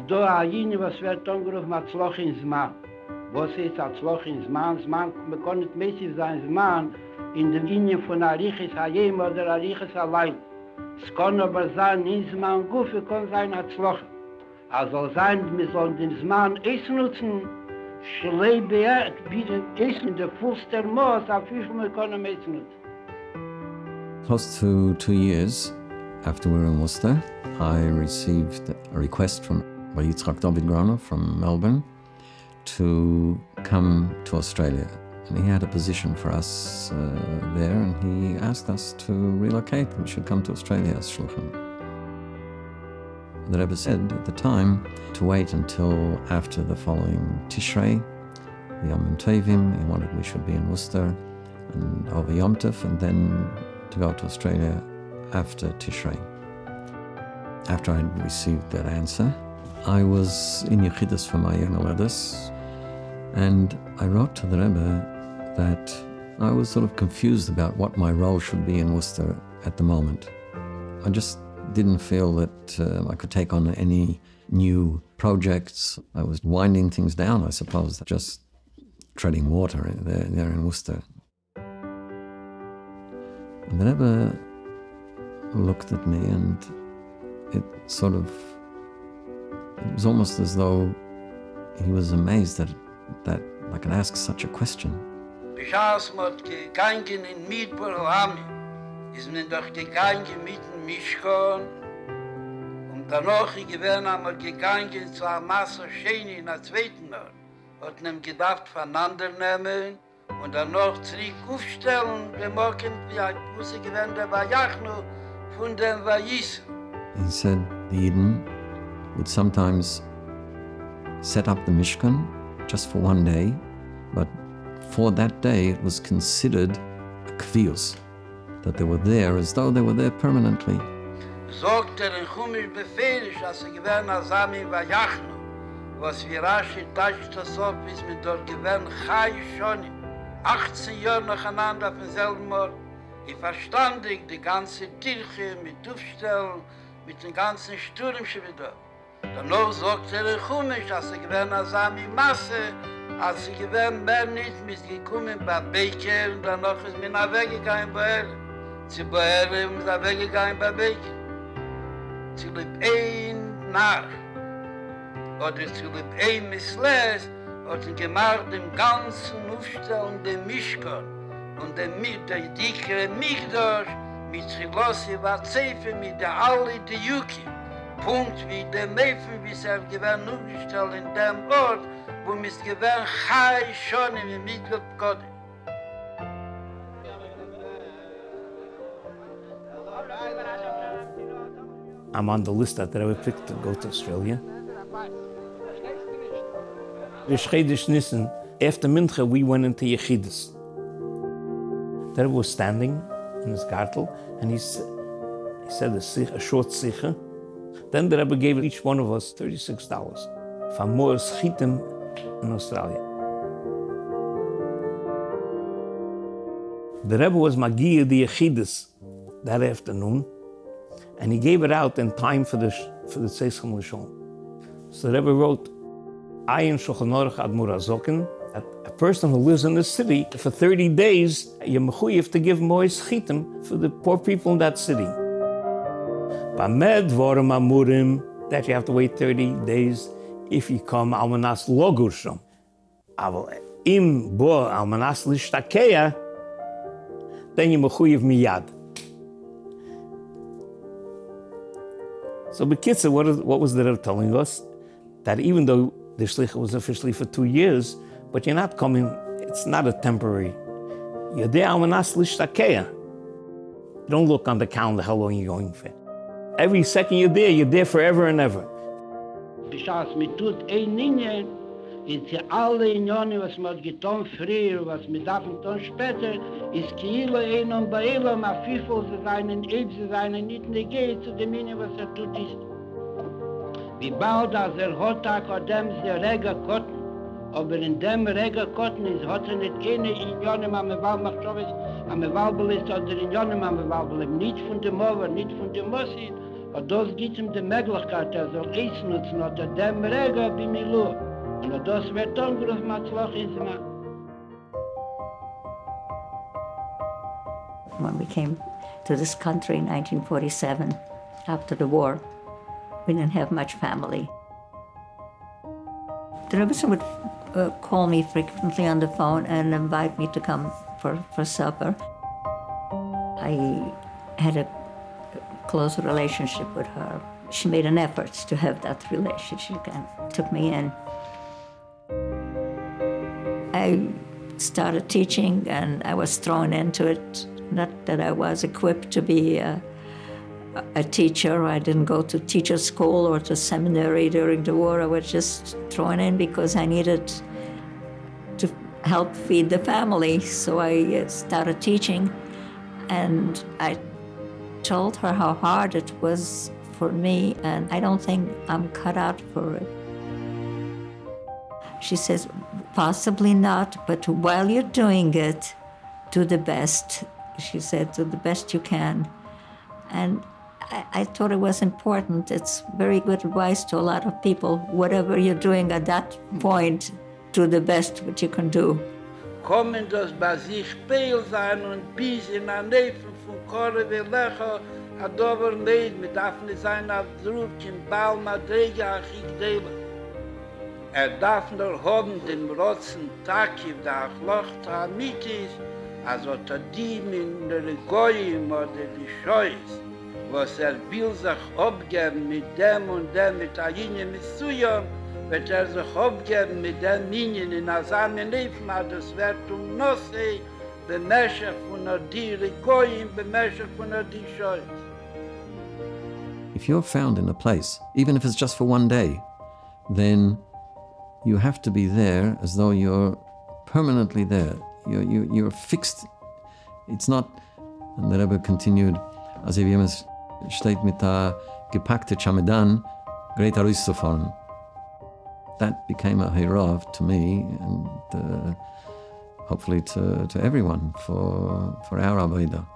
Da eine, was wird angerufen, Azloch in Zman. Was ist Azloch in Zman? Zman, man kann nicht mäßig sein, Zman, in der Linie von Arichis Hayem oder Arichis allein. Es kann aber sein, in Zman Gufe kann sein Azloch. Also sein, wir sollen den Zman essen nutzen, Schleibe, bieten essen, der Fuß der Moos, auf wie viel wir können essen nutzen. Close to 2 years after we were in Worcester, I received a request from Yitzhak David Grana from Melbourne to come to Australia. And he had a position for us there, and he asked us to relocate. We should come to Australia as shluchim. The Rebbe said at the time to wait until after the following Tishrei, the Yom Tovim. He wanted we should be in Worcester and over Yom Tov, and then to go to Australia after Tishrei. After I'd received that answer, I was in Yechidus for my Yoledes, and I wrote to the Rebbe that I was sort of confused about what my role should be in Worcester at the moment. I just didn't feel that I could take on any new projects. I was winding things down, I suppose, just treading water there in Worcester. And the Rebbe looked at me, and it was almost as though he was amazed that I could ask such a question. Bishas mod gegangen in Midburami, ist mir doch gegangen mit dem Mischkon, und danach gewesen einmal gegangen zu einer Masse Schäne in der zweiten Ort, hat nem gedacht voneinander nehmen, und danach zurück aufstellen, wir morgen, wie ein Busse gewesen, der war Jachno von dem Vayis. He said the Yidden would sometimes set up the Mishkan just for one day, but for that day it was considered a kvius, that they were there as though they were there permanently. Sagt in Chumisch befehlisch, als gewesen Asami Vayachno, was wir rasch tatscht das auf, bis wir dort gewesen Chai schon 18 Jahre nacheinander auf demselben Ort. Ich verstandig die ganze Kirche mit Aufstellen, mit dem ganzen Sturm schon wieder. Danach sagt in Chumisch, als gewesen Asami Masse, als gewesen mehr nicht, mit gekommen bei Beker, und danach ist mir nach weggegangen bei Erle. Zu bei Erle ist mir weggegangen bei Beker. Zu lieb ein Narr, oder zu lieb ein Missles, hat gemacht dem ganzen Aufstellen den Mischkon und der dickere Migdosh mit Chilossi Vatzefe, mit der alle die Yuki. Punkt wie der Meifen, wie es gewesen aufgestellt in dem Ort, wo es gewesen Chai schon im Midgott Kodesh. I'm on the list that I would pick to go to Australia. Yeshchedish Nissen, after Mincha, we went into Yechidus. The Rebbe was standing in his gartel, and he said a short sikha. Then the Rebbe gave each one of us $36 for more schitim in Australia. The Rebbe was Magiya the Yechidus that afternoon, and he gave it out in time for the Tzeis L'Shon. So the Rebbe wrote, Ayin Shulchan Aruch Admur Azokin, that a person who lives in the city for 30 days, you're mechuyev to give mois chitim for the poor people in that city. Bamed vorim amurim, that you have to wait 30 days if you come almanas logur shom. Aval im bo almanas lishtakeya, then you're mechuyev miyad. So Bekitzer, what was the Rebbe telling us? That even though the shlichut was officially for 2 years, but you're not coming, it's not a temporary. You're there almanas lishtakeya. You don't look on the calendar how long you're going for. Every second you're there forever and ever. Bishas mit tut ein Linie, in die alle Unionen, was man getan früher, was man darf tun später, ist Kilo ein und bei Elam, a Fifel zu sein, sie sein, nicht geht zu dem Linie, was tut ist. Wie bald, als hat dem der Rega Kotten, aber in dem Rega Kotten hat nicht eine Union, am Wahl macht schon am Wahlbelist oder Union, am Wahlbelist, nicht von dem Mover, nicht von dem Mossi, Und das gibt ihm die Möglichkeit, soll ausnutzen, oder dem Rega bei Milu. Und das wird dann groß Matzlach in Zman. When we came to this country in 1947, after the war, we didn't have much family. The Rebbe would call me frequently on the phone and invite me to come for supper. I had a close relationship with her. She made an effort to have that relationship and took me in. I started teaching and I was thrown into it. Not that I was equipped to be a teacher. I didn't go to teacher school or to seminary during the war. I was just thrown in because I needed to help feed the family. So I started teaching, and I told her how hard it was for me, and I don't think I'm cut out for it. She says, possibly not, but while you're doing it, do the best. She said, do the best you can. And I thought it was important. It's very good advice to a lot of people. Whatever you're doing at that point, do the best what you can do. Kommen das bei sich Spiel sein und bis in der Nähe von Kore wie Lecher, hat aber nicht, mit darf nicht sein auf Druf, im Ball, Madrege, Achigdele. Darf nur haben den Rotzen Takiv, der Achlocht, Amitis, also Tadim in der Goyim oder die Scheus, was will sich abgeben mit dem und dem, mit Ayinje Mitsuyam, wird sich abgeben mit dem Minien in Asamen Leben, aber das wird Nosse, bemäschig von der Goyim, bemäschig von der Scheus. If you're found in a place, even if it's just for one day, then you have to be there as though you're permanently there. You're fixed. It's not, and the Rebbe continued, als jemand steht mit der gepackte Chamedan, great rauszufahren. That became a hirav to me and hopefully to everyone for our Avodah.